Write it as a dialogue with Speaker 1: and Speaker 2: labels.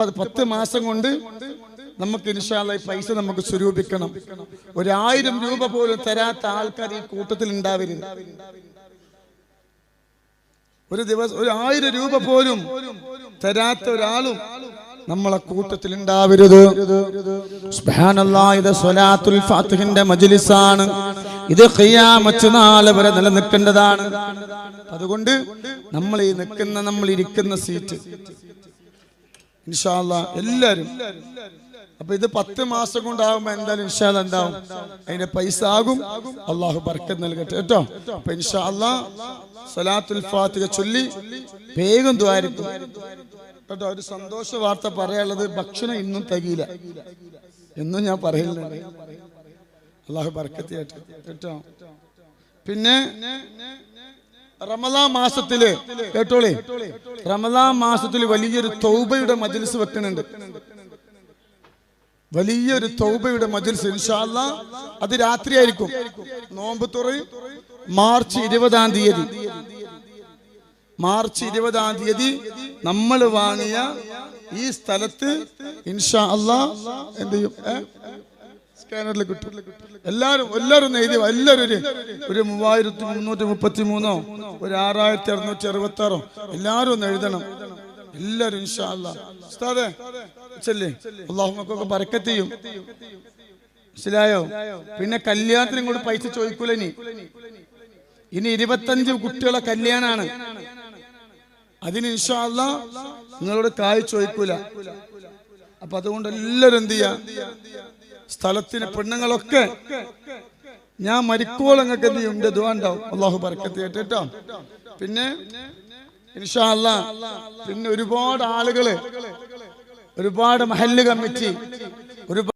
Speaker 1: 10 മാസം കൊണ്ട് നമുക്ക് ഇൻഷാ അല്ലാഹ് ഈ പൈസ നമുക്ക് സ്വരൂപിക്കണം. 1000 രൂപ പോലും തരാത്ത ആൾക്കാർ ഈ കൂട്ടത്തിൽ ഉണ്ടാവരുത്. ഒരു ദിവസം 1000 രൂപ പോലും തരാത്ത ഒരാളും നമ്മളെ കൂട്ടത്തിൽ ഉണ്ടാവരുത്. സുബ്ഹാനല്ലാഹ്, ഇത് സ്വലാത്തുൽ ഫാത്തിഹിന്റെ മജ്ലിസാണ്. ഇത് ഖിയാമത്ത് നാൾ വരെ നിലനിൽക്കേണ്ടതാണ്. അതുകൊണ്ട് നമ്മൾ ഇരിക്കുന്ന സീറ്റ് ഇൻഷാ അല്ലാഹ് എല്ലാവരും, അപ്പൊ ഇത് 10 മാസം കൊണ്ടാകുമ്പോ എന്തായാലും ഇൻഷാ അല്ലാഹ് ഉണ്ടാവും, അതിന്റെ പൈസ ആകും. അള്ളാഹു ബർക്കത്ത് നൽകട്ടെ കേട്ടോ. അപ്പൊ ഇൻഷാ അല്ലാഹ് സ്വലാത്തുൽ ഫാത്തിഹ ചൊല്ലി വേഗം ദ്വാരിക്കും കേട്ടോ. ഒരു സന്തോഷ വാർത്ത പറയാനുള്ളത്, ഭക്ഷണം ഇന്നും തികയില്ല എന്നും ഞാൻ പറയുന്നുണ്ട്. അള്ളാഹു ബർക്കത്ത് ചെയ്യട്ടെ കേട്ടോ. പിന്നെ റമളാൻ മാസത്തില് കേട്ടോളേ, റമളാൻ മാസത്തിൽ വലിയൊരു തൗബയുടെ മജ്ലിസ് വെക്കുന്നുണ്ട്. വലിയൊരു തൗബയുടെ മജ്ലിസ് ഇൻഷാ അല്ലാഹ്. അത് രാത്രിയായിരിക്കും. നോമ്പ് തുറ മാർച്ച് 20-ാം തീയതി. മാർച്ച് 20-ാം തീയതി നമ്മൾ വാങ്ങിയ ഈ സ്ഥലത്ത് ഇൻഷാ അല്ലാഹ് എന്ത് ചെയ്യും? സ്കാനറിൽ കിട്ടും. എല്ലാവരും എഴുതി. എല്ലാവരും ഒരു 3333 ഒരു 6666 എല്ലാവരും ഒന്ന് എഴുതണം. എല്ലാവരും ഇൻഷാ അല്ലാഹ്. ഉസ്താദേ ചെല്ലേ, അല്ലാഹു മക്കൾക്ക് ബർക്കത്ത് ചെയ്യും. മനസ്സിലായോ? പിന്നെ കല്യാണത്തിന് ഇങ്ങോട്ട് പൈസ ചോദിക്കൂല. ഇനി 25 കുട്ടികളെ കല്യാണാണ്. അതിന് ഇൻഷാ അല്ലാഹ് നിങ്ങളോട് കായ് ചോദിക്കൂല. അപ്പൊ അതുകൊണ്ട് എല്ലാവരും എന്ത് ചെയ്യാ, സ്ഥലത്തിന് പെണ്ണുങ്ങളൊക്കെ ഞാൻ മരിക്കോളം നിങ്ങൾക്ക് എന്ത് ചെയ്യും, എന്റെ ദുആ ഉണ്ടാവും. അല്ലാഹു ബർക്കത്ത് ചെയ്യട്ടെ കേട്ടോ. പിന്നെ ഇൻഷാ അല്ലാഹ് പിന്നെ ഒരുപാട് ആളുകള്, ഒരുപാട് മഹല്ല് കമ്മിറ്റി, ഒരുപാട്